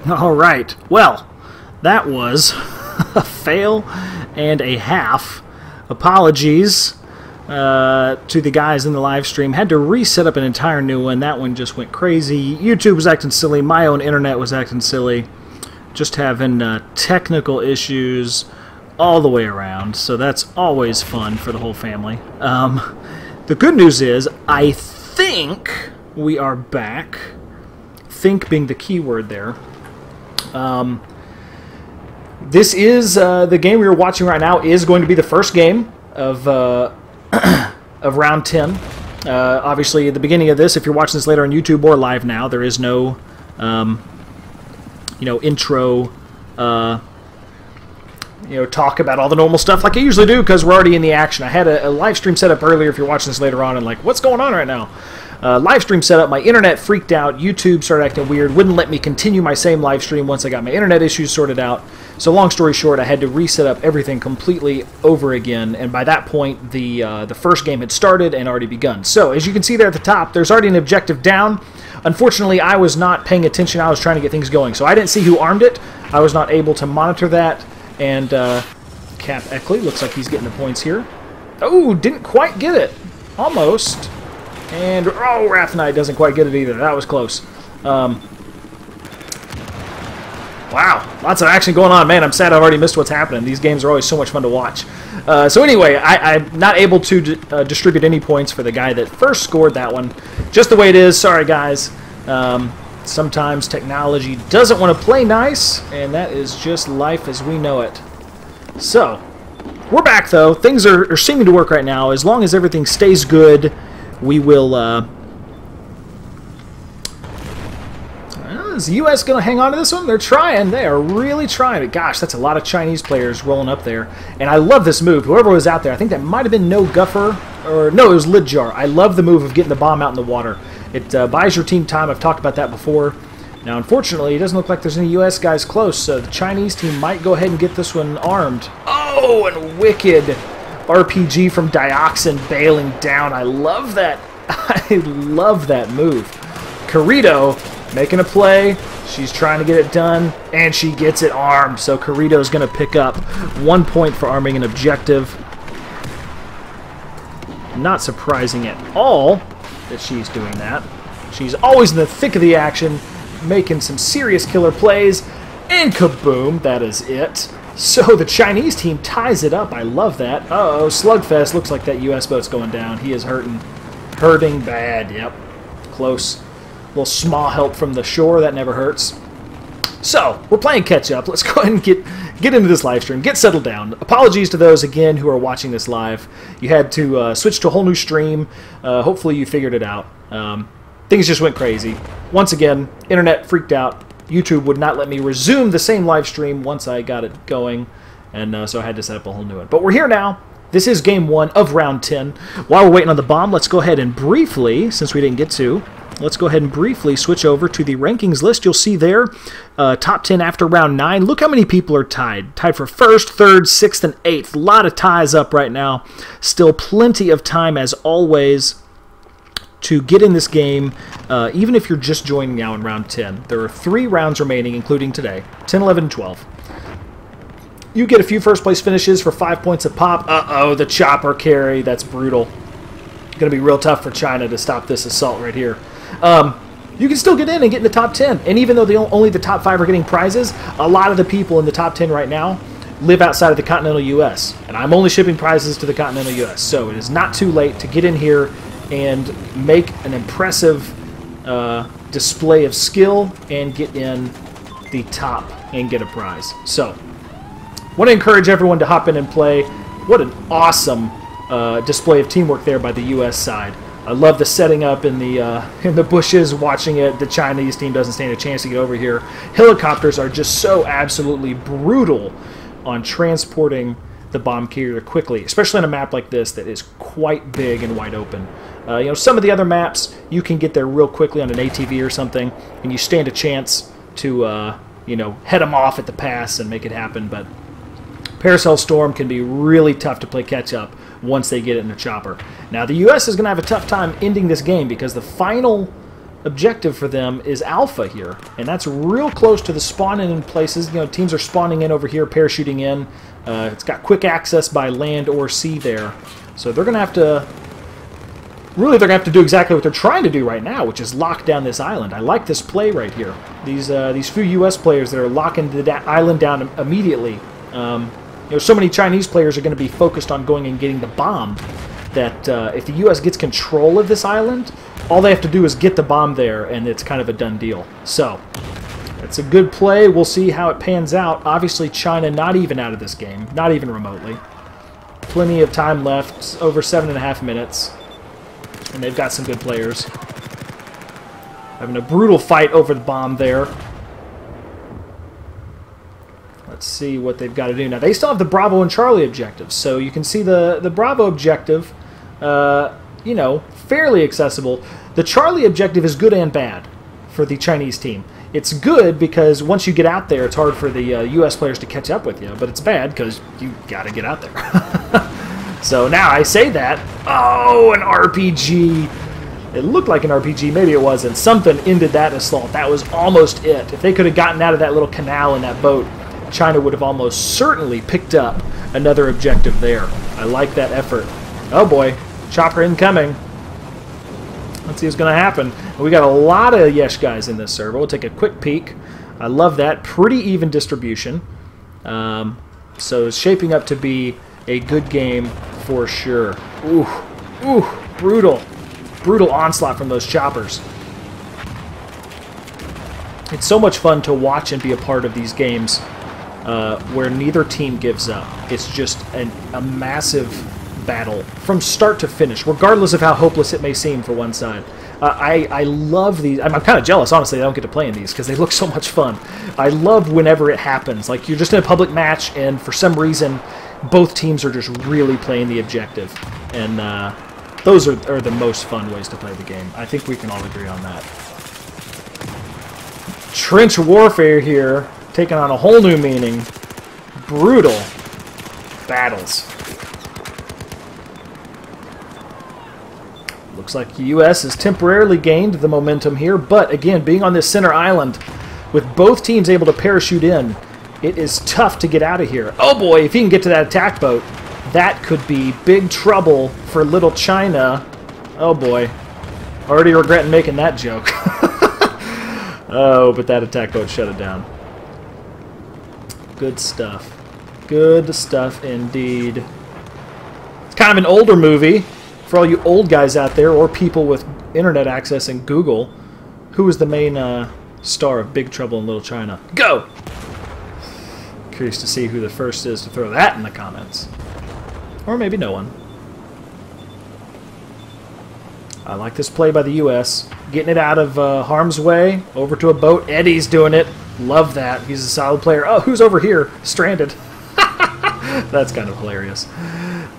All right. Well, that was a fail and a half. Apologies to the guys in the live stream. Had to reset up an entire new one. That one just went crazy. YouTube was acting silly. My own internet was acting silly. Just having technical issues all the way around. So that's always fun for the whole family. The good news is, I think we are back. Think being the key word there. This is the game we are watching right now is going to be the first game of of round 10. Obviously, at the beginning of this, if you're watching this later on YouTube or live now, there is no intro. Talk about all the normal stuff like I usually do because we're already in the action. I had a live stream set up earlier. If you're watching this later on, and like, what's going on right now? Live stream setup, my internet freaked out, YouTube started acting weird, wouldn't let me continue my same live stream once I got my internet issues sorted out. So long story short, I had to reset up everything completely over again, and by that point, the first game had started and already begun. So, as you can see there at the top, there's already an objective down. Unfortunately, I was not paying attention, I was trying to get things going. So I didn't see who armed it, I was not able to monitor that, and Cap Eckley, looks like he's getting the points here. Oh, didn't quite get it. Almost. And, oh, Wrath Knight doesn't quite get it either. That was close. Wow, lots of action going on. Man, I'm sad I've already missed what's happening. These games are always so much fun to watch. So anyway, I'm not able to distribute any points for the guy that first scored that one. Just the way it is. Sorry, guys. Sometimes technology doesn't want to play nice, and that is just life as we know it. So, we're back, though. Things are seeming to work right now. As long as everything stays good, we will, is the U.S. going to hang on to this one? They're trying. They are really trying. But gosh, that's a lot of Chinese players rolling up there. And I love this move. Whoever was out there, I think that might have been No Guffer, or no, it was Lid Jar. I love the move of getting the bomb out in the water. It buys your team time. I've talked about that before. Now, unfortunately, it doesn't look like there's any U.S. guys close, so the Chinese team might go ahead and get this one armed. Oh, and wicked RPG from Dioxin bailing down. I love that. I love that move. Corrido making a play. She's trying to get it done, and she gets it armed. So Corrido's going to pick up 1 point for arming an objective. Not surprising at all that she's doing that. She's always in the thick of the action, making some serious killer plays, and kaboom, that is it. So the Chinese team ties it up. I love that. Uh-oh, Slugfest. Looks like that U.S. boat's going down. He is hurting. Hurting bad. Yep. Close. Little small help from the shore. That never hurts. So, we're playing catch-up. Let's go ahead and get into this live stream. Get settled down. Apologies to those, again, who are watching this live. You had to switch to a whole new stream. Hopefully you figured it out. Things just went crazy. Once again, internet freaked out. YouTube would not let me resume the same live stream once I got it going, and so I had to set up a whole new one. But we're here now. This is game 1 of round 10. While we're waiting on the bomb, let's go ahead and briefly, since we didn't get to, let's go ahead and briefly switch over to the rankings list. You'll see there, top 10 after round 9. Look how many people are tied. Tied for 1st, 3rd, 6th, and 8th. A lot of ties up right now. Still plenty of time, as always, to get in this game, even if you're just joining now in round 10. There are 3 rounds remaining, including today, 10, 11, and 12. You get a few first-place finishes for 5 points a pop. Uh-oh, the chopper carry. That's brutal. Going to be real tough for China to stop this assault right here. You can still get in and get in the top 10. And even though only the top 5 are getting prizes, a lot of the people in the top 10 right now live outside of the continental U.S. And I'm only shipping prizes to the continental U.S. So it is not too late to get in here and make an impressive display of skill and get in the top and get a prize. So, want to encourage everyone to hop in and play. What an awesome display of teamwork there by the U.S. side. I love the setting up in the bushes, watching it. The Chinese team doesn't stand a chance to get over here. Helicopters are just so absolutely brutal on transporting the bomb carrier quickly, especially on a map like this that is quite big and wide open. Some of the other maps, you can get there real quickly on an ATV or something, and you stand a chance to, head them off at the pass and make it happen. But Paracel Storm can be really tough to play catch-up once they get it in the chopper. Now, the U.S. is going to have a tough time ending this game because the final objective for them is Alpha here, and that's real close to the spawning in places. You know, teams are spawning in over here, parachuting in. It's got quick access by land or sea there, so they're going to have to. Really, they're going to have to do exactly what they're trying to do right now, which is lock down this island. I like this play right here. These few U.S. players that are locking the island down immediately. You know, so many Chinese players are going to be focused on going and getting the bomb that if the U.S. gets control of this island, all they have to do is get the bomb there, and it's kind of a done deal. So, it's a good play. We'll see how it pans out. Obviously, China not even out of this game, not even remotely. Plenty of time left, over 7.5 minutes. And they've got some good players. Having a brutal fight over the bomb there. Let's see what they've got to do. Now, they still have the Bravo and Charlie objectives. So you can see the Bravo objective, you know, fairly accessible. The Charlie objective is good and bad for the Chinese team. It's good because once you get out there, it's hard for the U.S. players to catch up with you. But it's bad because you got to get out there. So now I say that, oh, an RPG. It looked like an RPG, maybe it wasn't. Something ended that assault. That was almost it. If they could have gotten out of that little canal in that boat, China would have almost certainly picked up another objective there. I like that effort. Oh boy, chopper incoming. Let's see what's going to happen. We got a lot of Yesh guys in this server. We'll take a quick peek. I love that. Pretty even distribution. So it's shaping up to be a good game for sure. Ooh, ooh, brutal. Brutal onslaught from those choppers. It's so much fun to watch and be a part of these games where neither team gives up. It's just a massive battle from start to finish, regardless of how hopeless it may seem for one side. I love these. I'm kind of jealous, honestly, I don't get to play in these because they look so much fun. I love whenever it happens. Like, you're just in a public match, and for some reason, both teams are just really playing the objective. And those are the most fun ways to play the game. I think we can all agree on that. Trench warfare here, taking on a whole new meaning. Brutal battles. Looks like the U.S. has temporarily gained the momentum here, but again, being on this center island, with both teams able to parachute in, it is tough to get out of here. Oh boy, if he can get to that attack boat, that could be big trouble for little China. Oh boy. Already regretting making that joke. Oh, but that attack boat shut it down. Good stuff. Good stuff indeed. It's kind of an older movie. For all you old guys out there, or people with internet access and Google, who was the main star of Big Trouble in Little China? Go! Curious to see who the first is to throw that in the comments. Or maybe no one. I like this play by the U.S. Getting it out of harm's way, over to a boat. Eddie's doing it. Love that. He's a solid player. Oh, who's over here? Stranded. That's kind of hilarious.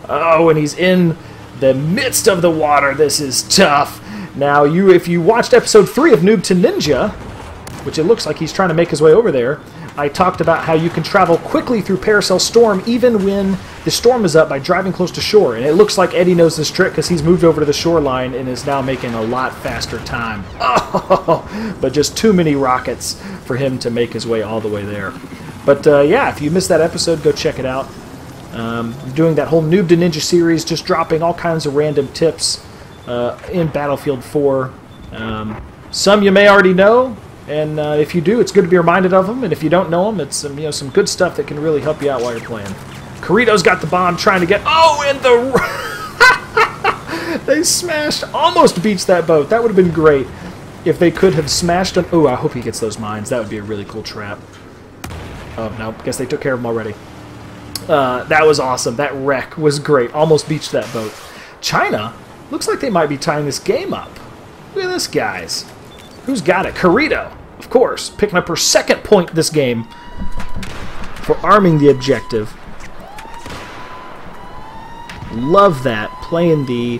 Oh, and he's in the midst of the water. This is tough. Now, if you watched episode 3 of Noob to Ninja, which it looks like he's trying to make his way over there, I talked about how you can travel quickly through Paracel Storm even when the storm is up by driving close to shore. And it looks like Eddie knows this trick because he's moved over to the shoreline and is now making a lot faster time. Oh, but just too many rockets for him to make his way all the way there. But yeah, if you missed that episode, go check it out. Doing that whole Noob to Ninja series, just dropping all kinds of random tips in Battlefield 4. Some you may already know. And if you do, it's good to be reminded of them. And if you don't know them, it's some good stuff that can really help you out while you're playing. Corito's got the bomb trying to get... Oh, and the... They smashed... Almost beats that boat. That would have been great if they could have smashed him. Oh, I hope he gets those mines. That would be a really cool trap. Oh, no. Guess they took care of him already. That was awesome. That wreck was great. Almost beached that boat. China looks like they might be tying this game up. Look at this, guys. Who's got it? Corito, of course, picking up her second point this game for arming the objective. Love that. Playing the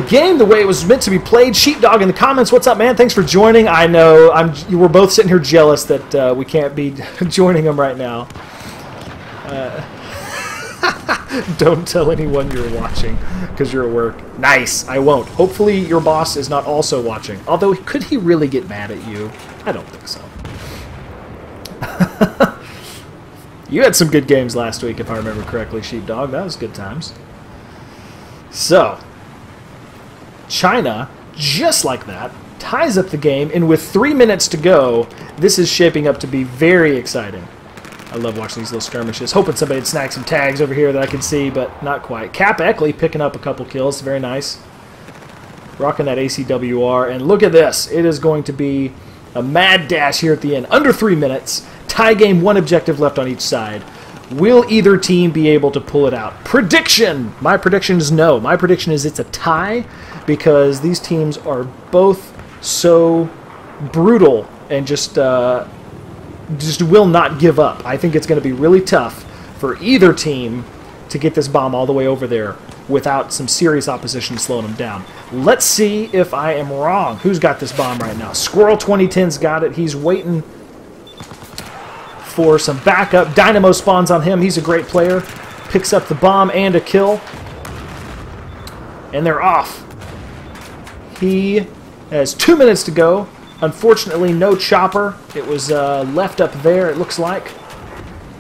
game the way it was meant to be played. Sheepdog in the comments, what's up, man? Thanks for joining. I know we're both sitting here jealous that we can't be joining them right now. Don't tell anyone you're watching because you're at work. Nice, I won't. Hopefully your boss is not also watching. Although, could he really get mad at you? I don't think so. You had some good games last week, if I remember correctly, Sheepdog. That was good times. So, China, just like that, ties up the game, and with 3 minutes to go, this is shaping up to be very exciting. I love watching these little skirmishes. Hoping somebody would snag some tags over here that I can see, but not quite. Cap Eckley picking up a couple kills. Very nice. Rocking that ACWR. And look at this. It is going to be a mad dash here at the end. Under 3 minutes. Tie game, 1 objective left on each side. Will either team be able to pull it out? Prediction! My prediction is no. My prediction is it's a tie because these teams are both so brutal and just will not give up. I think it's going to be really tough for either team to get this bomb all the way over there without some serious opposition slowing them down. Let's see if I am wrong. Who's got this bomb right now? Squirrel 2010's got it. He's waiting for some backup. Dynamo spawns on him. He's a great player. Picks up the bomb and a kill. And they're off. He has 2 minutes to go. Unfortunately, no chopper. It was left up there, it looks like.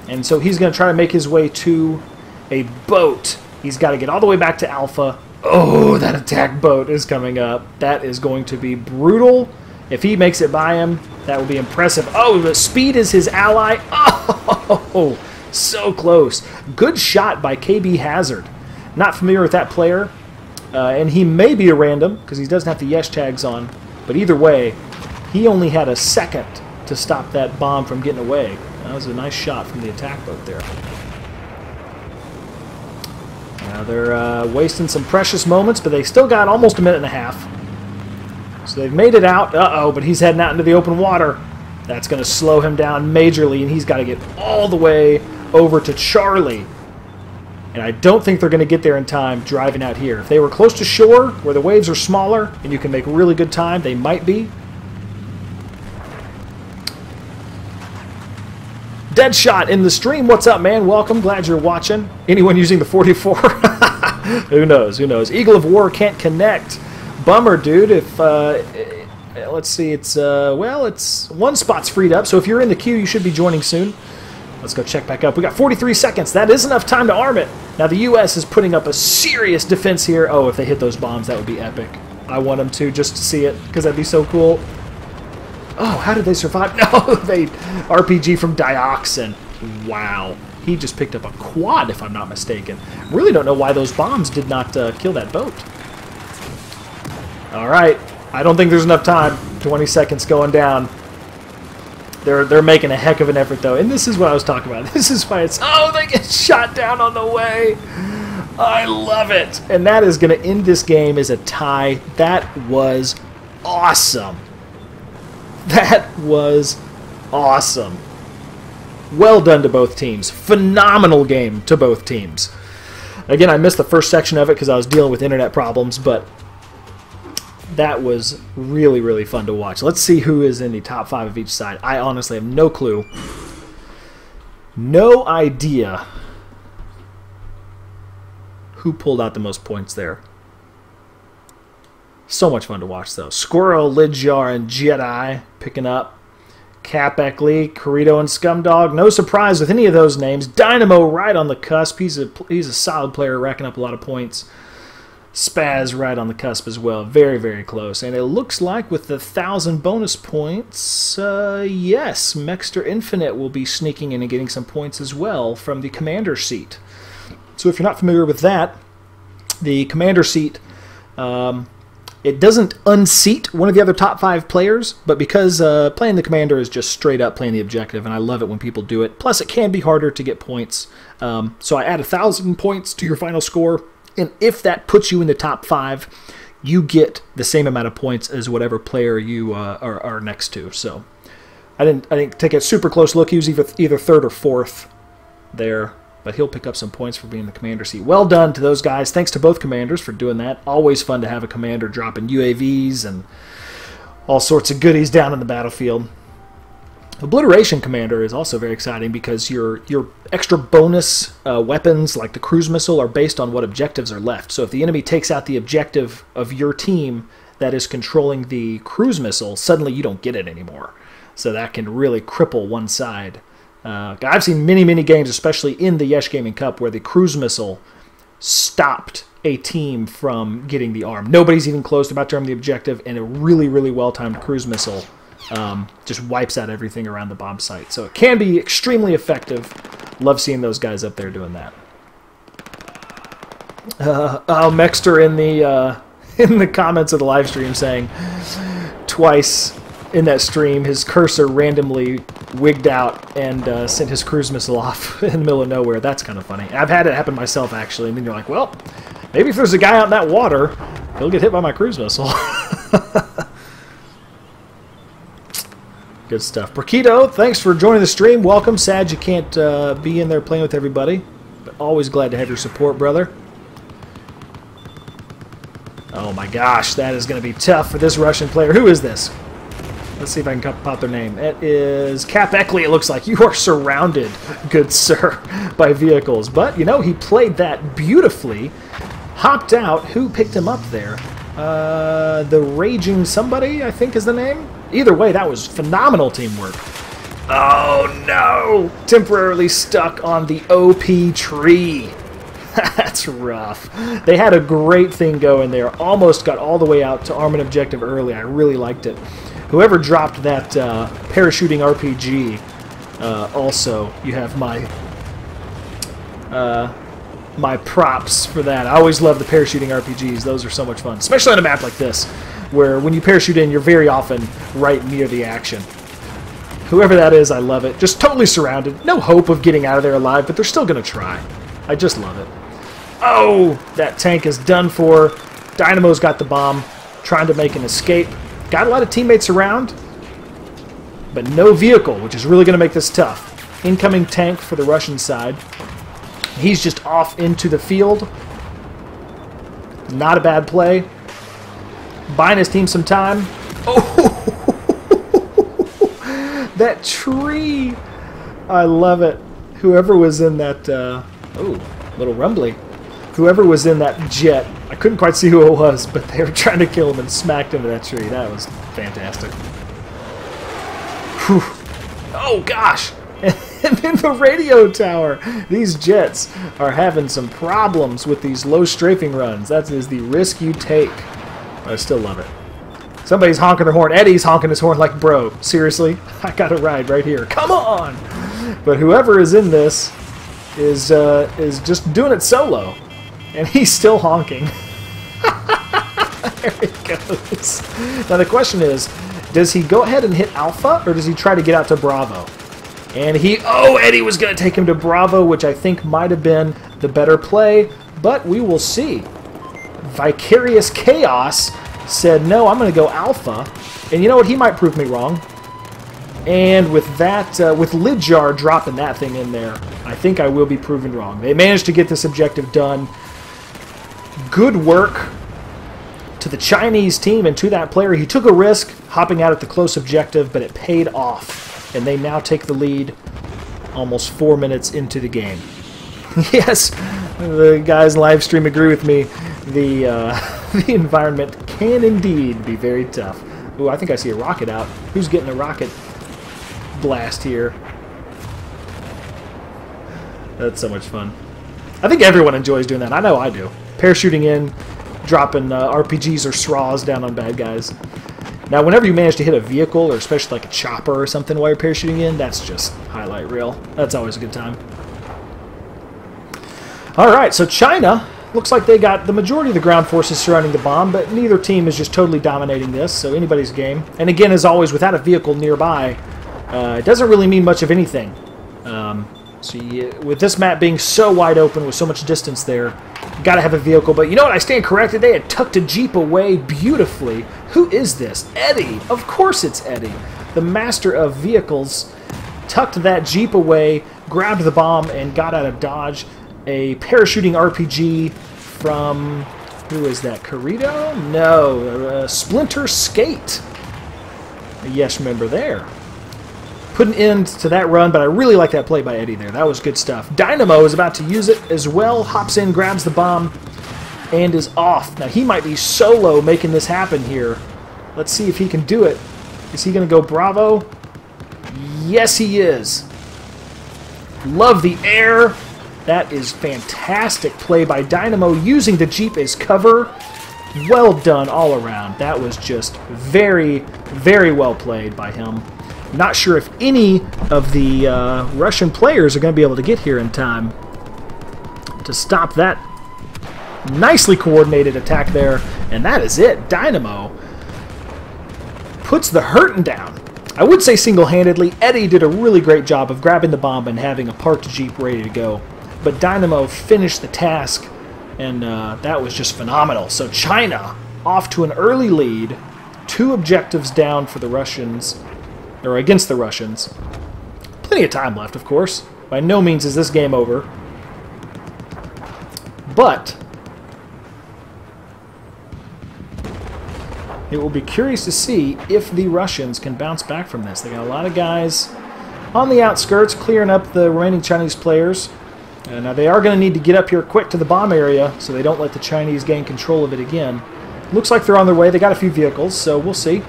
And so he's going to try to make his way to a boat. He's got to get all the way back to Alpha. Oh, that attack boat is coming up. That is going to be brutal. If he makes it by him, that will be impressive. Oh, the speed is his ally. Oh, so close. Good shot by KB Hazard. Not familiar with that player. And he may be a random, because he doesn't have the Yesh tags on. But either way, he only had a second to stop that bomb from getting away. That was a nice shot from the attack boat there. Now they're wasting some precious moments, but they still got almost a minute and a half. So they've made it out. Uh-oh, but he's heading out into the open water. That's going to slow him down majorly, and he's got to get all the way over to Charlie. And I don't think they're going to get there in time driving out here. If they were close to shore, where the waves are smaller, and you can make really good time, they might be. Deadshot in the stream. What's up, man? Welcome. Glad you're watching. Anyone using the 44? Who knows? Who knows? Eagle of War can't connect. Bummer, dude. If let's see, it's well, it's 1 spot's freed up. So if you're in the queue, you should be joining soon. Let's go check back up. We got 43 seconds. That is enough time to arm it. Now the U.S. is putting up a serious defense here. Oh, if they hit those bombs, that would be epic. I want them to, just to see it, because that'd be so cool. Oh, how did they survive? No, they RPG from Dioxin. Wow. He just picked up a quad, if I'm not mistaken. Really don't know why those bombs did not kill that boat. All right. I don't think there's enough time. 20 seconds going down. They're making a heck of an effort, though. And this is what I was talking about. This is why it's... Oh, they get shot down on the way. I love it. And that is going to end this game as a tie. That was awesome. That was awesome. Well done to both teams. Phenomenal game to both teams. Again, I missed the first section of it because I was dealing with internet problems, but that was really, really fun to watch. Let's see who is in the top 5 of each side. I honestly have no clue. No idea who pulled out the most points there. So much fun to watch, though. Squirrel, Lidjar, and Jedi picking up. Cap Eckley, Corito, and Scumdog. No surprise with any of those names. Dynamo right on the cusp. He's a solid player, racking up a lot of points. Spaz right on the cusp as well. Very, very close. And it looks like with the 1,000 bonus points, yes, Mexter Infinite will be sneaking in and getting some points as well from the commander seat. So if you're not familiar with that, the commander seat... it doesn't unseat one of the other top 5 players, but because playing the commander is just straight up playing the objective, and I love it when people do it. Plus, it can be harder to get points. So I add 1,000 points to your final score, and if that puts you in the top 5, you get the same amount of points as whatever player you are next to. So I didn't take a super close look. He was either 3rd or 4th there. But he'll pick up some points for being in the commander seat. Well done to those guys. Thanks to both commanders for doing that. Always fun to have a commander dropping UAVs and all sorts of goodies down in the battlefield. Obliteration Commander is also very exciting because your extra bonus weapons like the cruise missile are based on what objectives are left. So if the enemy takes out the objective of your team that is controlling the cruise missile, suddenly you don't get it anymore. So that can really cripple one side. I've seen many games, especially in the YeshGaming Cup, where the cruise missile stopped a team from getting the arm. Nobody's even close to about to arm the objective, and a really well-timed cruise missile just wipes out everything around the bomb site. So it can be extremely effective. Love seeing those guys up there doing that. Mexter in the comments of the live stream saying twice in that stream his cursor randomly wigged out and sent his cruise missile off in the middle of nowhere. That's kind of funny. I've had it happen myself, actually, and then you're like, well, maybe if there's a guy out in that water, he'll get hit by my cruise missile. Good stuff. Burkito, thanks for joining the stream. Welcome. Sad you can't be in there playing with everybody, but always glad to have your support, brother. Oh my gosh, that is going to be tough for this Russian player. Who is this? Let's see if I can pop their name. It is Cap Eckley, it looks like. You are surrounded, good sir, by vehicles. But, you know, he played that beautifully. Hopped out. Who picked him up there? The Raging Somebody, I think is the name. Either way, that was phenomenal teamwork. Oh, no! Temporarily stuck on the OP tree. That's rough. They had a great thing going there. Almost got all the way out to arm an objective early. I really liked it. Whoever dropped that parachuting RPG, also, you have my props for that. I always love the parachuting RPGs. Those are so much fun, especially on a map like this, where when you parachute in, you're very often right near the action. Whoever that is, I love it. Just totally surrounded. No hope of getting out of there alive, but they're still going to try. I just love it. Oh, that tank is done for. Dynamo's got the bomb, trying to make an escape. Got a lot of teammates around, but no vehicle, which is really going to make this tough. Incoming tank for the Russian side. He's just off into the field. Not a bad play. Buying his team some time. Oh, that tree. I love it. Whoever was in that... oh, little rumbly. Whoever was in that jet, I couldn't quite see who it was, but they were trying to kill him and smacked into that tree. That was fantastic. Whew. Oh, gosh. And then the radio tower. These jets are having some problems with these low strafing runs. That is the risk you take. I still love it. Somebody's honking their horn. Eddie's honking his horn like, bro, seriously? I got a ride right here. Come on! But whoever is in this is just doing it solo. And he's still honking. There he goes. Now the question is, does he go ahead and hit Alpha, or does he try to get out to Bravo? And oh, Eddie was going to take him to Bravo, which I think might have been the better play, but we will see. Vicarious Chaos said, no, I'm going to go Alpha. And you know what? He might prove me wrong. And with that, with Lidjar dropping that thing in there, I think I will be proven wrong. They managed to get this objective done. Good work to the Chinese team and to that player. He took a risk hopping out at the close objective, but it paid off. And they now take the lead almost 4 minutes into the game. Yes, the guys live stream agree with me. The environment can indeed be very tough. Ooh, I think I see a rocket out. Who's getting a rocket blast here? That's so much fun. I think everyone enjoys doing that. I know I do. Parachuting in, dropping RPGs or SRAs down on bad guys. Now, whenever you manage to hit a vehicle, or especially like a chopper or something while you're parachuting in, that's just highlight reel. That's always a good time. Alright, so China, looks like they got the majority of the ground forces surrounding the bomb, but neither team is just totally dominating this, so anybody's game. And again, as always, without a vehicle nearby, it doesn't really mean much of anything. With this map being so wide open with so much distance there, you gotta have a vehicle. But you know what? I stand corrected. They had tucked a Jeep away beautifully. Who is this? Eddie. Of course it's Eddie. The master of vehicles tucked that Jeep away, grabbed the bomb, and got out of dodge. A parachuting RPG from... who is that? Corrido? No. Splinter Skate. A Yesh member there. put an end to that run, but I really like that play by Eddie there. That was good stuff. Dynamo is about to use it as well. Hops in, grabs the bomb, and is off. Now, he might be solo making this happen here. Let's see if he can do it. Is he going to go Bravo? Yes, he is. Love the air. That is fantastic play by Dynamo, using the Jeep as cover. Well done all around. That was just very, very well played by him. Not sure if any of the Russian players are going to be able to get here in time to stop that nicely coordinated attack there. And that is it. Dynamo puts the hurtin' down. I would say single-handedly. Eddie did a really great job of grabbing the bomb and having a parked Jeep ready to go. But Dynamo finished the task, and that was just phenomenal. So China off to an early lead. 2 objectives down for the Russians, or against the Russians. Plenty of time left, of course. By no means is this game over. But it will be curious to see if the Russians can bounce back from this. They got a lot of guys on the outskirts clearing up the remaining Chinese players. Now they are going to need to get up here quick to the bomb area so they don't let the Chinese gain control of it again. Looks like they're on their way. They got a few vehicles, so we'll see.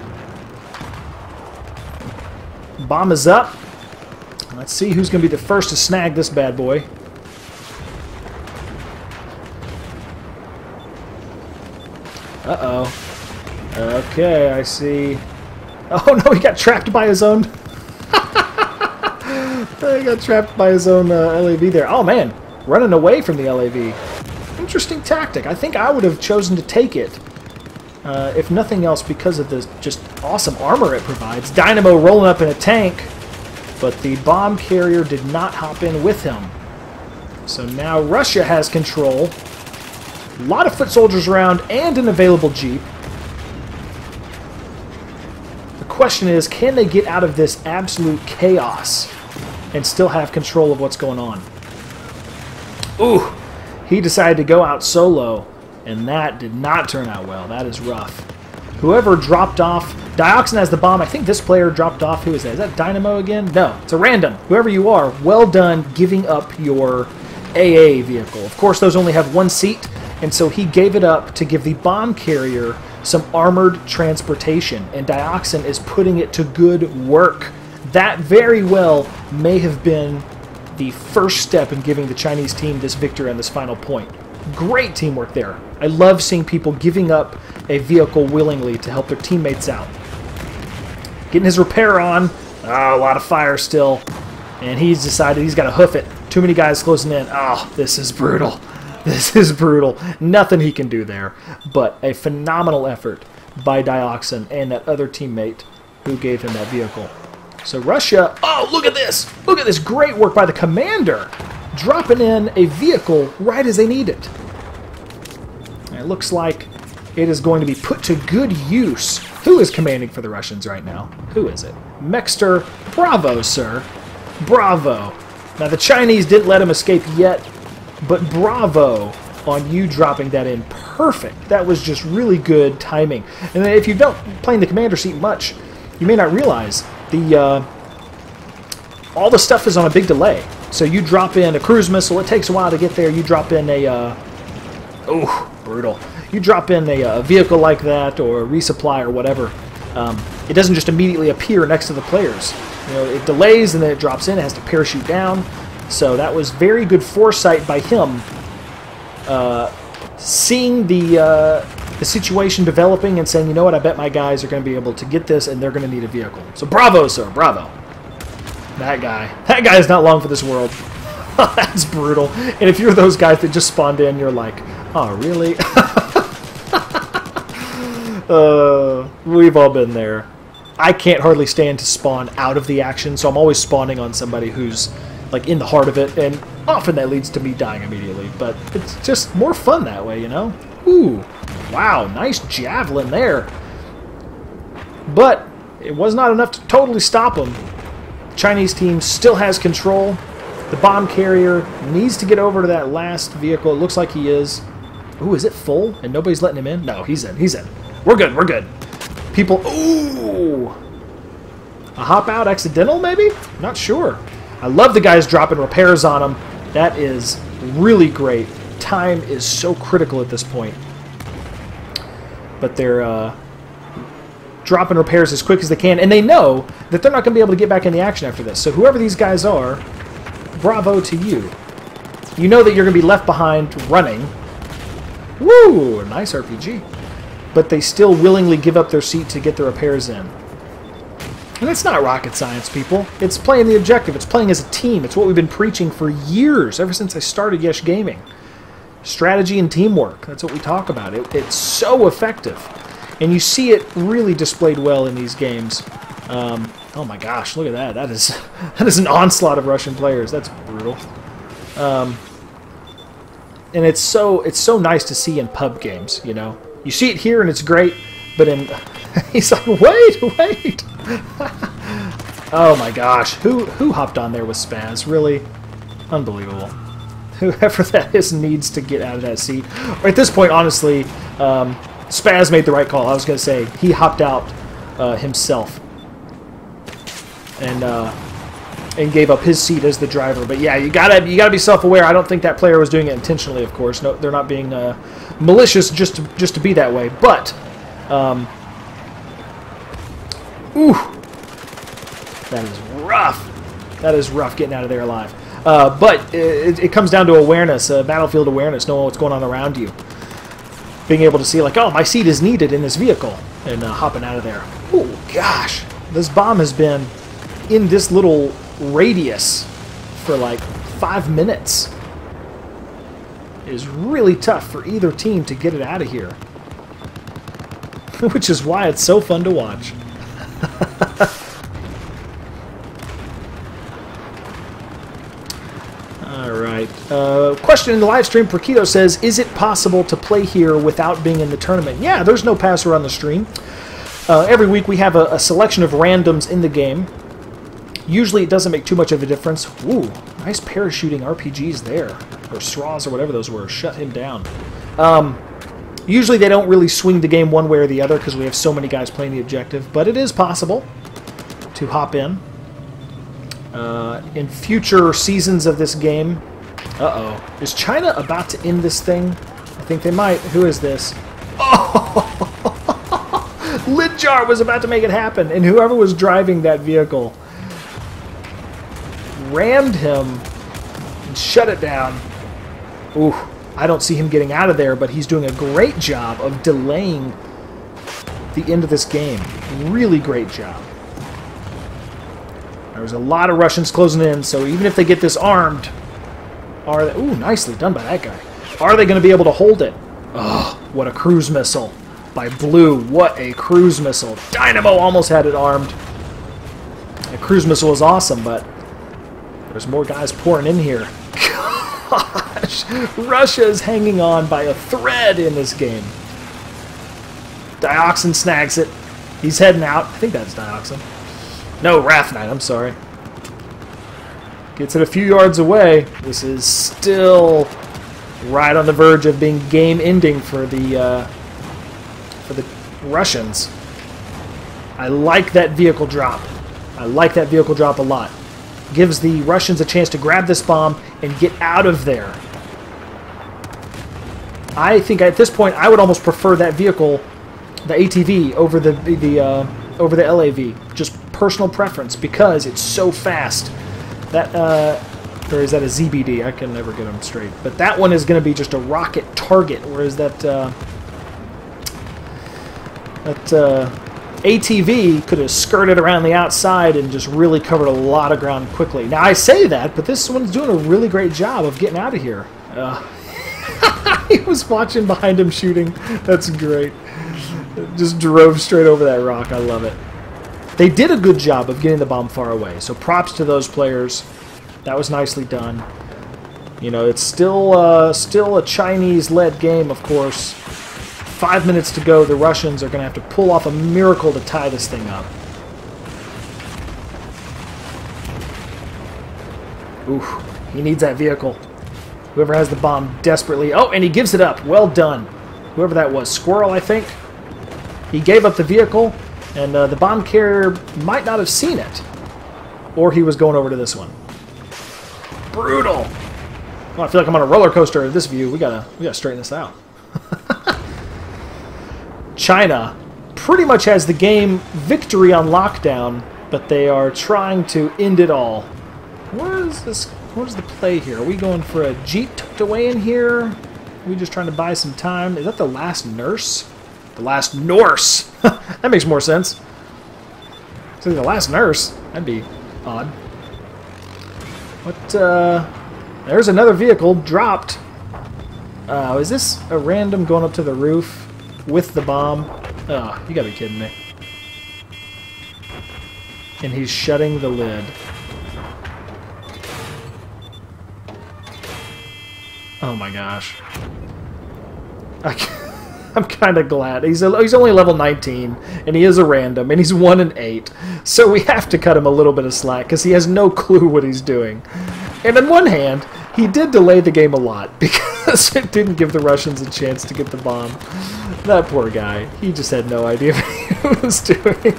Bomb is up. Let's see who's going to be the first to snag this bad boy. Uh-oh. Okay, I see. Oh no, he got trapped by his own... He got trapped by his own LAV there. Oh man, running away from the LAV. Interesting tactic. I think I would have chosen to take it, if nothing else, because of the just awesome armor it provides. Dynamo rolling up in a tank, but the bomb carrier did not hop in with him. So now Russia has control. A lot of foot soldiers around and an available Jeep. The question is, can they get out of this absolute chaos and still have control of what's going on? Ooh, he decided to go out solo, and that did not turn out well. That is rough. Whoever dropped off, Dioxin has the bomb. I think this player dropped off. Who is that? Is that Dynamo again? No, it's a random. Whoever you are, well done giving up your AA vehicle. Of course, those only have 1 seat, and so he gave it up to give the bomb carrier some armored transportation, and Dioxin is putting it to good work. That very well may have been the first step in giving the Chinese team this victory on this final point. Great teamwork there. I love seeing people giving up a vehicle willingly to help their teammates out. Getting his repair on. Oh, a lot of fire still. And he's decided he's got to hoof it. Too many guys closing in. Oh, this is brutal. This is brutal. Nothing he can do there. But a phenomenal effort by Dioxin and that other teammate who gave him that vehicle. So Russia, oh, look at this. Look at this great work by the commander. Dropping in a vehicle right as they need it. And it looks like it is going to be put to good use. Who is commanding for the Russians right now? Who is it? Mexter. Bravo, sir. Bravo. Now, the Chinese didn't let him escape yet, but bravo on you dropping that in. Perfect. That was just really good timing. And if you don't play in the commander seat much, you may not realize all the stuff is on a big delay. So you drop in a cruise missile, it takes a while to get there. You drop in a, oh, brutal. You drop in a vehicle like that or a resupply or whatever. It doesn't just immediately appear next to the players. You know, it delays and then it drops in. It has to parachute down. So that was very good foresight by him, seeing the situation developing and saying, you know what, I bet my guys are going to be able to get this and they're going to need a vehicle. So bravo, sir, bravo. That guy is not long for this world. That's brutal. And if you're those guys that just spawned in, you're like, oh, really? We've all been there. I can't hardly stand to spawn out of the action, so I'm always spawning on somebody who's like in the heart of it, and often that leads to me dying immediately. But it's just more fun that way, you know? Ooh, wow, nice javelin there. But it was not enough to totally stop him. Chinese team still has control. The bomb carrier needs to get over to that last vehicle. It looks like he is. Ooh, is it full? And nobody's letting him in? No, he's in. He's in. We're good. We're good. People... Ooh! A hop out accidental, maybe? Not sure. I love the guys dropping repairs on them. That is really great. Time is so critical at this point. But they're dropping repairs as quick as they can, and they know that they're not going to be able to get back in the action after this. So whoever these guys are, bravo to you. You know that you're going to be left behind running. Woo! Nice RPG. But they still willingly give up their seat to get the repairs in. And it's not rocket science, people. It's playing the objective. It's playing as a team. It's what we've been preaching for years, ever since I started YeshGaming. Strategy and teamwork. That's what we talk about. It's so effective. And you see it really displayed well in these games. Oh my gosh, look at that. That is an onslaught of Russian players. That's brutal. And it's so nice to see in pub games, you know. You see it here and it's great, but in he's like, wait. Oh my gosh, who hopped on there with Spaz? Really? Unbelievable. Whoever that is needs to get out of that seat. Or at this point, honestly, Spaz made the right call. I was going to say, he hopped out himself. And gave up his seat as the driver. But yeah, you gotta be self-aware. I don't think that player was doing it intentionally, of course. No, they're not being malicious just to be that way. But ooh, that is rough. That is rough getting out of there alive. But it comes down to awareness, battlefield awareness, knowing what's going on around you, being able to see like, oh, my seat is needed in this vehicle, and hopping out of there. Oh gosh, this bomb has been in this little radius for like 5 minutes. It is really tough for either team to get it out of here. Which is why it's so fun to watch. Alright. Question in the live stream, Perquito says, is it possible to play here without being in the tournament? Yeah, there's no passer on the stream. Every week we have a selection of randoms in the game. Usually it doesn't make too much of a difference. Ooh, nice parachuting RPGs there. Or straws or whatever those were. Shut him down. Usually they don't really swing the game one way or the other because we have so many guys playing the objective. But it is possible to hop in. In future seasons of this game... Uh-oh. Is China about to end this thing? I think they might. Who is this? Oh! Lidjar was about to make it happen. And whoever was driving that vehicle rammed him and shut it down. Ooh, I don't see him getting out of there, but he's doing a great job of delaying the end of this game. Really great job. There's a lot of Russians closing in, so even if they get this armed, are they... Ooh, nicely done by that guy. Are they going to be able to hold it? Oh, what a cruise missile by Blue. What a cruise missile. Dynamo almost had it armed. The cruise missile was awesome, but there's more guys pouring in here. Gosh, Russia is hanging on by a thread in this game. Dioxin snags it. He's heading out. I think that's Dioxin. No, Wrath Knight, I'm sorry. Gets it a few yards away. This is still right on the verge of being game-ending for the Russians. I like that vehicle drop. I like that vehicle drop a lot. Gives the Russians a chance to grab this bomb and get out of there. I think at this point I would almost prefer that vehicle, the ATV, over the LAV. Just personal preference because it's so fast. That or is that a ZBD? I can never get them straight. But that one is going to be just a rocket target, whereas that ATV could have skirted around the outside and just really covered a lot of ground quickly. Now, I say that, but this one's doing a really great job of getting out of here. He was watching behind him shooting. That's great. Just drove straight over that rock. I love it. They did a good job of getting the bomb far away, so props to those players. That was nicely done. You know, it's still a Chinese-led game, of course. 5 minutes to go. The Russians are going to have to pull off a miracle to tie this thing up. Ooh, he needs that vehicle. Whoever has the bomb desperately... Oh, and he gives it up. Well done. Whoever that was. Squirrel, I think. He gave up the vehicle, And the bomb carrier might not have seen it. Or he was going over to this one. Brutal! Well, I feel like I'm on a roller coaster in this view. We gotta straighten this out. China pretty much has the game victory on lockdown, but they are trying to end it all. What is this? What is the play here? Are we going for a Jeep tucked away in here? Are we just trying to buy some time? Is that the last nurse? The last Norse! That makes more sense. So the last nurse? That'd be odd. What, there's another vehicle dropped. Is this a random going up to the roof with the bomb? Oh, you gotta be kidding me. And he's shutting the lid. Oh my gosh. I'm kind of glad. He's only level 19, and he is a random, and he's 1 in 8. So we have to cut him a little bit of slack, because he has no clue what he's doing. And on one hand, he did delay the game a lot, because it didn't give the Russians a chance to get the bomb. That poor guy. He just had no idea what he was doing.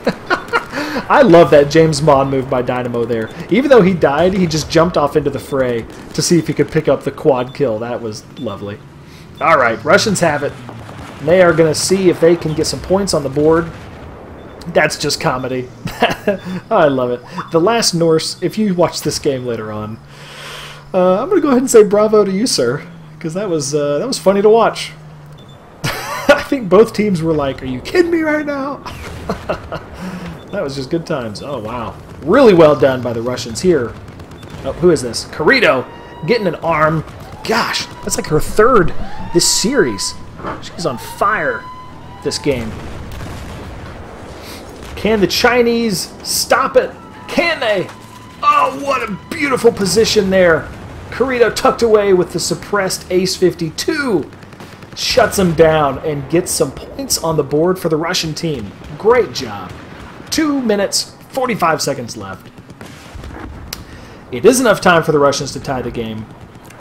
I love that James Bond move by Dynamo there. Even though he died, he just jumped off into the fray to see if he could pick up the quad kill. That was lovely. Alright, Russians have it. They are going to see if they can get some points on the board. That's just comedy. I love it. The last Norse, if you watch this game later on, I'm going to go ahead and say bravo to you, sir, because that was funny to watch. I think both teams were like, are you kidding me right now? That was just good times. Oh, wow. Really well done by the Russians here. Oh, who is this? Carito getting an arm. Gosh, that's like her third this series. She's on fire this game. Can the Chinese stop it? Can they? Oh, what a beautiful position there. Carito tucked away with the suppressed Ace 52. Shuts him down and gets some points on the board for the Russian team. Great job. 2 minutes, 45 seconds left. It is enough time for the Russians to tie the game.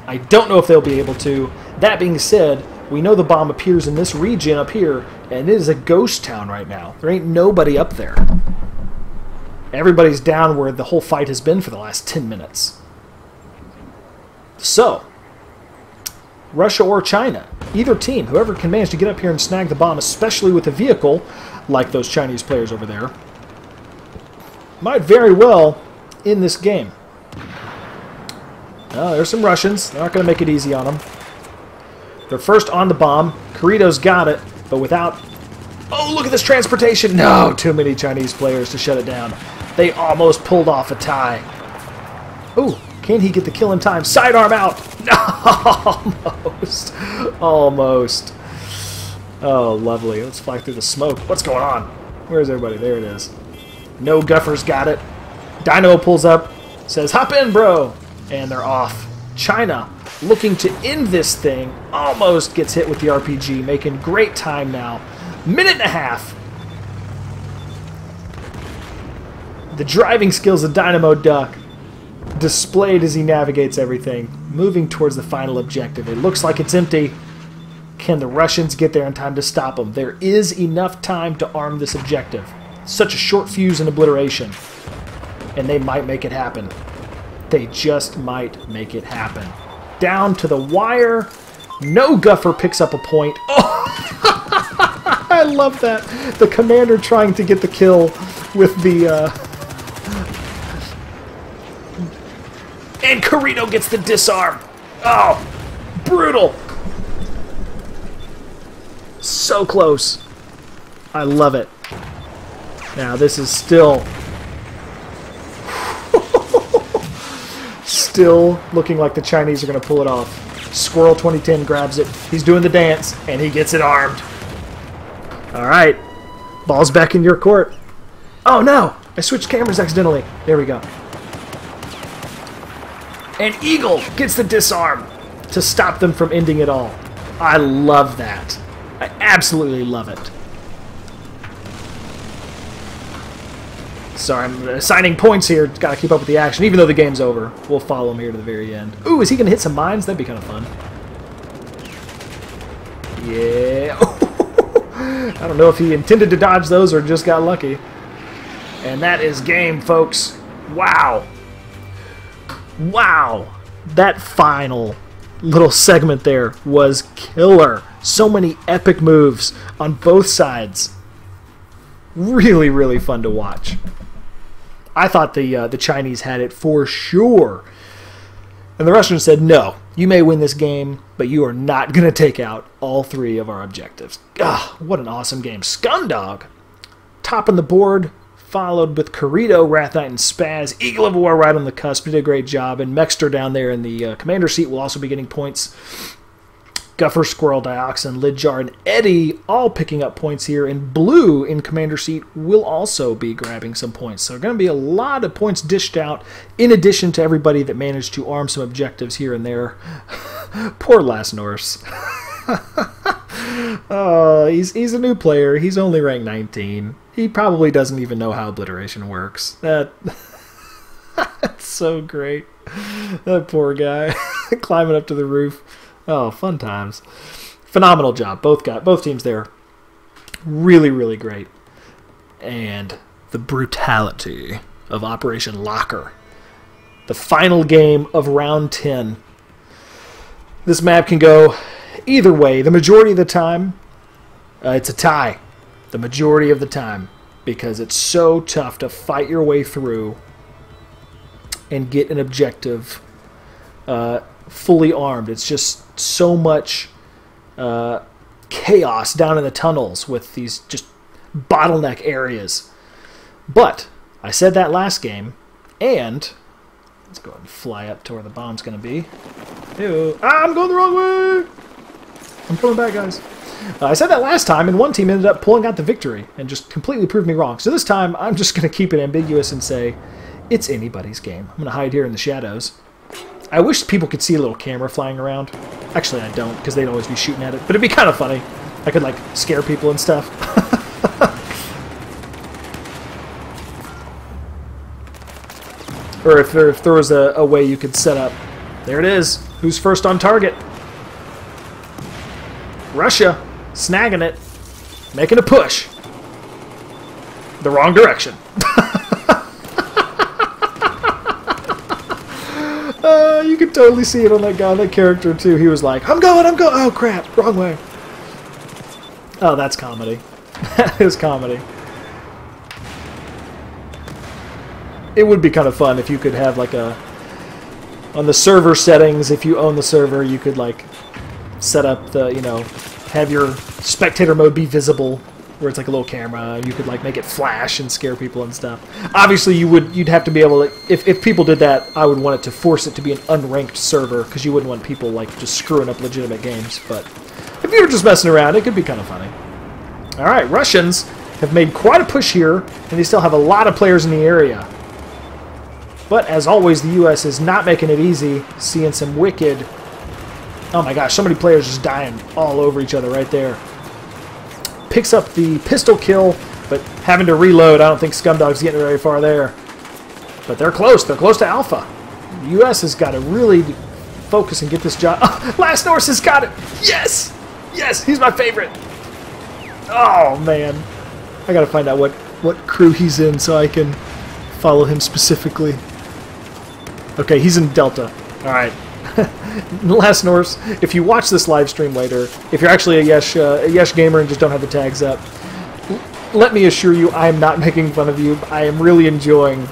I don't know if they'll be able to. That being said, we know the bomb appears in this region up here, and it is a ghost town right now. There ain't nobody up there. Everybody's down where the whole fight has been for the last 10 minutes. So, Russia or China, either team, whoever can manage to get up here and snag the bomb, especially with a vehicle like those Chinese players over there, might very well in this game. There's some Russians. They're not going to make it easy on them. They're first on the bomb. Carito's got it, but without... Oh, look at this transportation! No, too many Chinese players to shut it down. They almost pulled off a tie. Ooh, can he get the kill in time? Sidearm out! Almost. Almost. Oh, lovely. Let's fly through the smoke. What's going on? Where's everybody? There it is. No Guffer's got it. Dynamo pulls up, says, hop in, bro! And they're off. China, looking to end this thing, almost gets hit with the RPG, making great time now. Minute and a half. The driving skills of Dynamo Duck displayed as he navigates everything, moving towards the final objective. It looks like it's empty. Can the Russians get there in time to stop them? There is enough time to arm this objective. Such a short fuse and obliteration. And they might make it happen. They just might make it happen. Down to the wire. No Guffer picks up a point. Oh! I love that. The commander trying to get the kill with the... And Carito gets the disarm. Oh! Brutal! So close. I love it. Now this is still looking like the Chinese are going to pull it off. Squirrel 2010 grabs it. He's doing the dance, and he gets it armed. All right. Ball's back in your court. Oh, no. I switched cameras accidentally. There we go. And Eagle gets the disarm to stop them from ending it all. I love that. I absolutely love it. Sorry, I'm assigning points here. Got to keep up with the action, even though the game's over. We'll follow him here to the very end. Ooh, is he going to hit some mines? That'd be kind of fun. Yeah. I don't know if he intended to dodge those or just got lucky. And that is game, folks. Wow. Wow. That final little segment there was killer. So many epic moves on both sides. Really, really fun to watch. I thought the Chinese had it for sure. And the Russians said, no, you may win this game, but you are not going to take out all 3 of our objectives. Ah, what an awesome game. Scumdog, topping the board, followed with Corrido, Wrath Knight, and Spaz. Eagle of War right on the cusp, did a great job. And Mexter down there in the commander seat will also be getting points. Guffer, Squirrel, Dioxin, Lidjar, and Eddie all picking up points here. And Blue in commander seat will also be grabbing some points. So going to be a lot of points dished out in addition to everybody that managed to arm some objectives here and there. Poor Last Norse. Oh, he's a new player. He's only ranked 19. He probably doesn't even know how obliteration works. That's so great. That poor guy climbing up to the roof. Oh, fun times. Phenomenal job. Both teams there. Really, really great. And the brutality of Operation Locker. The final game of round 10. This map can go either way. The majority of the time, it's a tie. The majority of the time. Because it's so tough to fight your way through and get an objective fully armed. It's just so much chaos down in the tunnels with these just bottleneck areas. But I said that last game, and let's go ahead and fly up to where the bomb's going to be. Ew. Ah, I'm going the wrong way! I'm coming back, guys. I said that last time, and one team ended up pulling out the victory and just completely proved me wrong. So this time, I'm just going to keep it ambiguous and say, it's anybody's game. I'm going to hide here in the shadows. I wish people could see a little camera flying around. Actually, I don't, because they'd always be shooting at it. But it'd be kind of funny. I could, like, scare people and stuff. Or if there was a way you could set up. There it is. Who's first on target? Russia. Snagging it. Making a push. The wrong direction. You could totally see it on that guy, that character, too. He was like, I'm going! Oh, crap. Wrong way. Oh, that's comedy. That is comedy. It would be kind of fun if you could have, like, on the server settings, if you own the server, you could, like, set up the, have your spectator mode be visible, where it's like a little camera, and you could like make it flash and scare people and stuff. Obviously, you'd have to be able to, if people did that, I would want it to force it to be an unranked server, because you wouldn't want people like just screwing up legitimate games. But if you were just messing around, it could be kind of funny. All right, Russians have made quite a push here, and they still have a lot of players in the area. But as always, the U.S. is not making it easy, seeing some wicked. Oh my gosh, so many players just dying all over each other right there. Picks up the pistol kill, but having to reload. I don't think Scumdog's getting very far there. But they're close. They're close to Alpha. The U.S. has got to really focus and get this job. Oh, Last Norse has got it. Yes! Yes, he's my favorite. Oh, man. I got to find out what crew he's in so I can follow him specifically. Okay, he's in Delta. All right. Last Norse, if you watch this live stream later, if you're actually a Yesh gamer and just don't have the tags up, let me assure you I am not making fun of you. I am really enjoying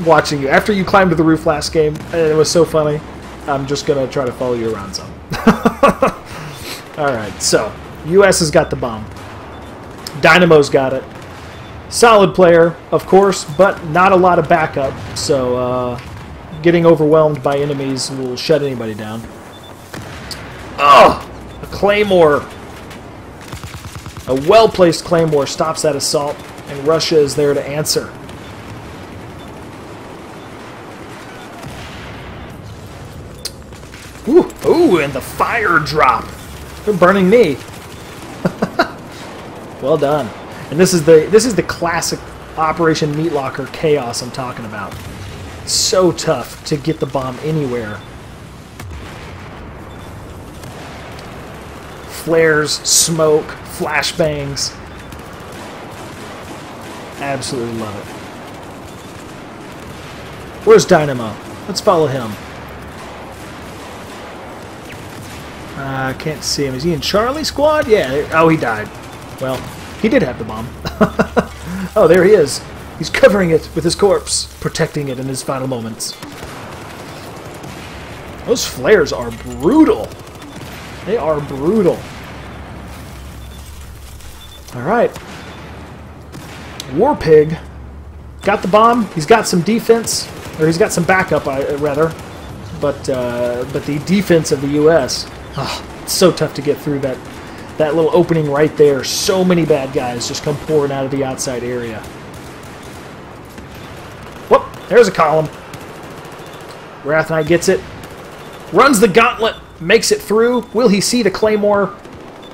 watching you. After you climbed to the roof last game, and it was so funny, I'm just going to try to follow you around some. Alright, so, US has got the bomb. Dynamo's got it. Solid player, of course, but not a lot of backup, so getting overwhelmed by enemies will shut anybody down. Oh! A Claymore! A well-placed Claymore stops that assault, and Russia is there to answer. Ooh, ooh, and the fire drop! They're burning me. Well done. And this is the classic Operation Meat Locker chaos I'm talking about. So tough to get the bomb anywhere. Flares, smoke, flashbangs. Absolutely love it. Where's Dynamo? Let's follow him. I can't see him. Is he in Charlie squad? Yeah. Oh, he died. Well, he did have the bomb. Oh, there he is. He's covering it with his corpse, protecting it in his final moments. Those flares are brutal. They are brutal. Alright. Warpig got the bomb. He's got some defense, or he's got some backup, rather. But the defense of the U.S., it's so tough to get through that little opening right there. So many bad guys just come pouring out of the outside area. Whoop! There's a column. Wrath Knight gets it. Runs the gauntlet. Makes it through. Will he see the Claymore?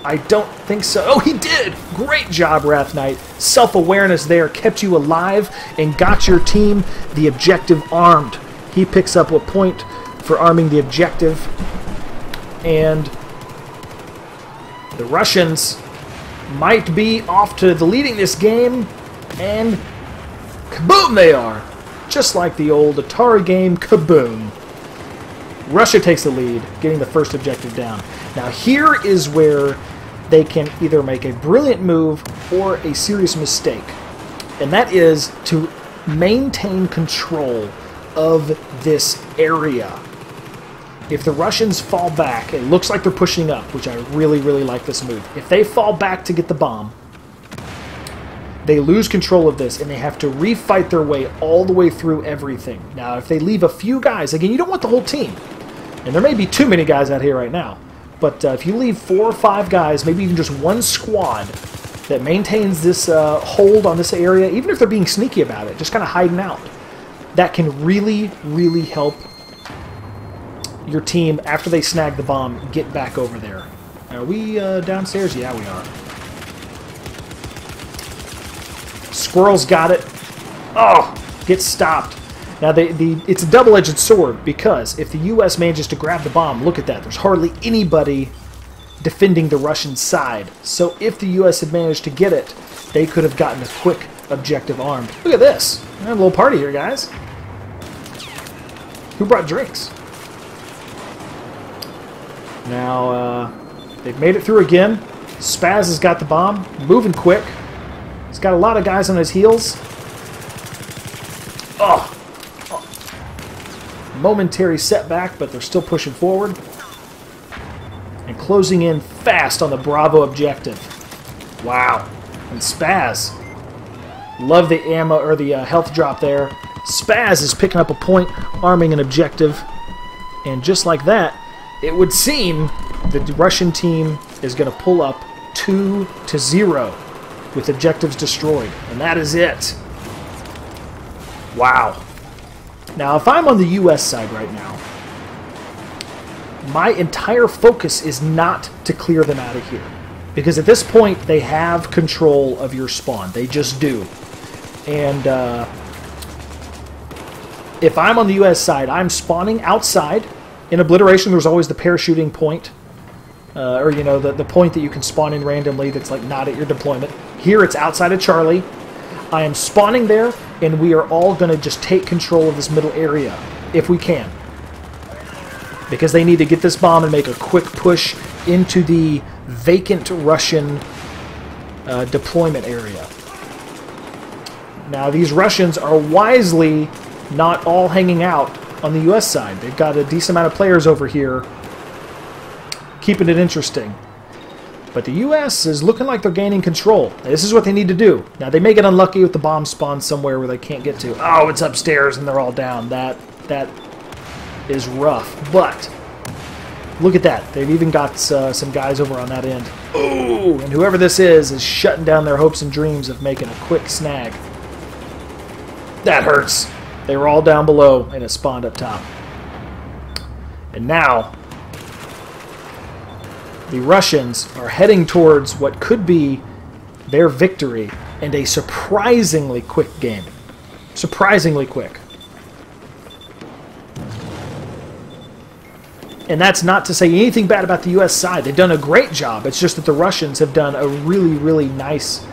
I don't think so. Oh, he did! Great job, Wrath Knight. Self-awareness there kept you alive and got your team the objective armed. He picks up a point for arming the objective. And the Russians might be off to the leading this game. And kaboom they are! Just like the old Atari game, kaboom. Russia takes the lead, getting the first objective down. Now here is where they can either make a brilliant move or a serious mistake. And that is to maintain control of this area. If the Russians fall back, it looks like they're pushing up, which I really, really like this move. If they fall back to get the bomb, they lose control of this, and they have to refight their way all the way through everything. Now, if they leave a few guys, again, you don't want the whole team. And there may be too many guys out here right now. But if you leave 4 or 5 guys, maybe even just one squad that maintains this hold on this area, even if they're being sneaky about it, just kind of hiding out, that can really, really help your team, after they snag the bomb, get back over there. Are we downstairs? Yeah, we are. Squirrel's got it. Oh, gets stopped. Now, it's a double-edged sword, because if the U.S. manages to grab the bomb, look at that. There's hardly anybody defending the Russian side. So if the U.S. had managed to get it, they could have gotten a quick objective armed. Look at this. We have a little party here, guys. Who brought drinks? Now, they've made it through again. Spaz has got the bomb, moving quick. He's got a lot of guys on his heels. Oh! Momentary setback, but they're still pushing forward. And closing in fast on the Bravo objective. Wow. And Spaz. Love the ammo, or the health drop there. Spaz is picking up a point, arming an objective. And just like that, it would seem that the Russian team is going to pull up 2-0 with objectives destroyed. And that is it. Wow. Now, if I'm on the U.S. side right now, my entire focus is not to clear them out of here. Because at this point, they have control of your spawn. They just do. And if I'm on the U.S. side, I'm spawning outside. In Obliteration, there's always the parachuting point. Or, you know, the point that you can spawn in randomly that's, like, not at your deployment. Here, it's outside of Charlie. I am spawning there, and we are all going to just take control of this middle area, if we can. Because they need to get this bomb and make a quick push into the vacant Russian deployment area. Now, these Russians are wisely not all hanging out on the U.S. side. They've got a decent amount of players over here keeping it interesting. But the U.S. is looking like they're gaining control. This is what they need to do. Now, they may get unlucky with the bomb spawn somewhere where they can't get to. Oh, it's upstairs and they're all down. That is rough. But look at that. They've even got some guys over on that end. Ooh! And whoever this is shutting down their hopes and dreams of making a quick snag. That hurts. They were all down below and it spawned up top. And now the Russians are heading towards what could be their victory and a surprisingly quick game. Surprisingly quick. And that's not to say anything bad about the U.S. side. They've done a great job. It's just that the Russians have done a really, really nice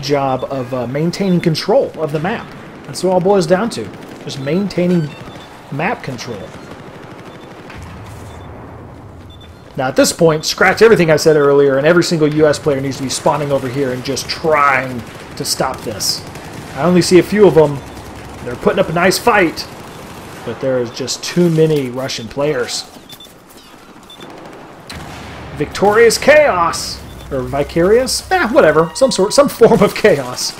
job of maintaining control of the map. That's what it all boils down to. Just maintaining map control. Now at this point, scratch everything I said earlier, and every single US player needs to be spawning over here and just trying to stop this. I only see a few of them. They're putting up a nice fight, but there is just too many Russian players. Victorious chaos! Or vicarious? Whatever. Some form of chaos.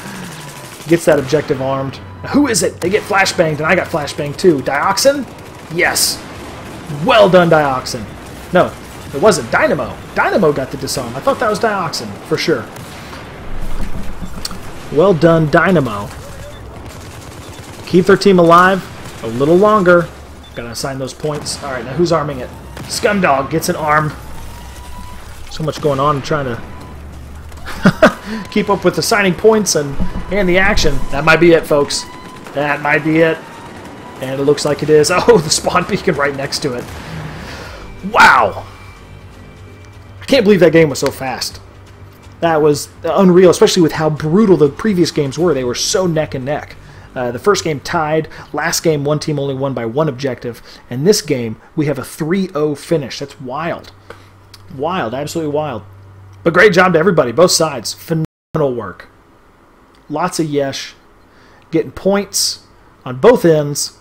Gets that objective armed. Now, who is it? They get flashbanged, and I got flashbanged too. Dioxin? Yes. Well done, Dioxin. No, it wasn't. Dynamo. Dynamo got the disarm. I thought that was Dioxin, for sure. Well done, Dynamo. Keep their team alive a little longer. Gotta assign those points. Alright, now who's arming it? Scumdog gets an arm. So much going on trying to keep up with assigning points and the action. That might be it, folks. That might be it. And it looks like it is. Oh, the spawn beacon right next to it. Wow! I can't believe that game was so fast. That was unreal, especially with how brutal the previous games were. They were so neck and neck. The first game tied. Last game, one team only won by one objective. And this game, we have a 3-0 finish. That's wild. Wild, absolutely wild. But great job to everybody, both sides. Phenomenal work. Lots of Yesh. Getting points on both ends.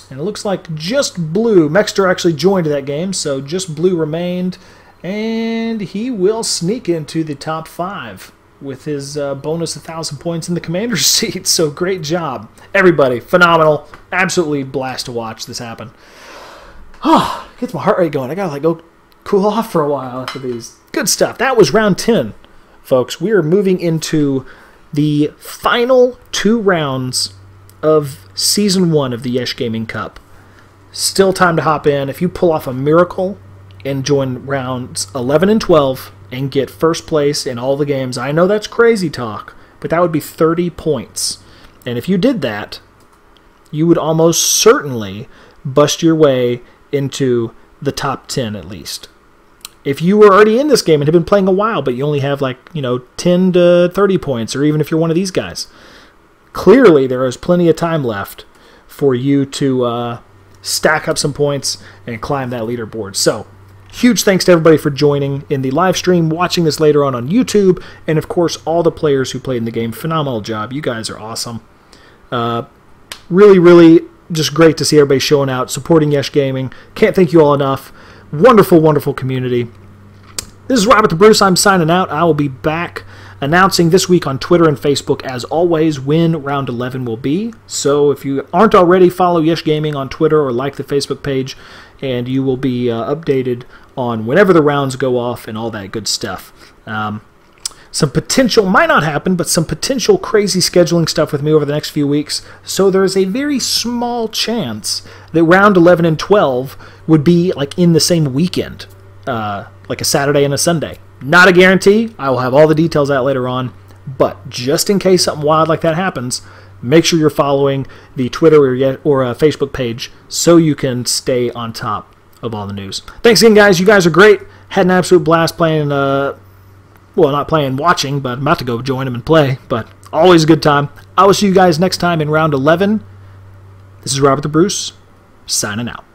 And it looks like just Blue. Mexter actually joined that game, so just Blue remained. And he will sneak into the top 5 with his bonus 1,000 points in the commander's seat. So great job. Everybody, phenomenal. Absolutely blast to watch this happen. Oh, gets my heart rate going. I gotta like go cool off for a while after these. Good stuff. That was round 10, folks. We are moving into the final 2 rounds of Season 1 of the YeshGaming Cup. Still time to hop in. If you pull off a miracle and join rounds 11 and 12 and get first place in all the games, I know that's crazy talk, but that would be 30 points. And if you did that, you would almost certainly bust your way into the top 10 at least. If you were already in this game and have been playing a while, but you only have like, 10 to 30 points, or even if you're one of these guys, clearly there is plenty of time left for you to stack up some points and climb that leaderboard. So, huge thanks to everybody for joining in the live stream, watching this later on YouTube, and of course all the players who played in the game. Phenomenal job. You guys are awesome. Really, really just great to see everybody showing out, supporting YeshGaming. Can't thank you all enough. Wonderful, wonderful community. This is Robert the Bruce. I'm signing out. I will be back announcing this week on Twitter and Facebook, as always, when round 11 will be. So if you aren't already, follow YeshGaming on Twitter or like the Facebook page, and you will be updated on whenever the rounds go off and all that good stuff. Some potential, might not happen, but some potential crazy scheduling stuff with me over the next few weeks. So there is a very small chance that round 11 and 12 would be like in the same weekend, like a Saturday and a Sunday. Not a guarantee. I will have all the details out later on. But just in case something wild like that happens, make sure you're following the Twitter or Facebook page so you can stay on top of all the news. Thanks again, guys. You guys are great. Had an absolute blast playing, well, not playing, watching, but I'm about to go join them and play. But always a good time. I will see you guys next time in round 11. This is Robert the Bruce, signing out.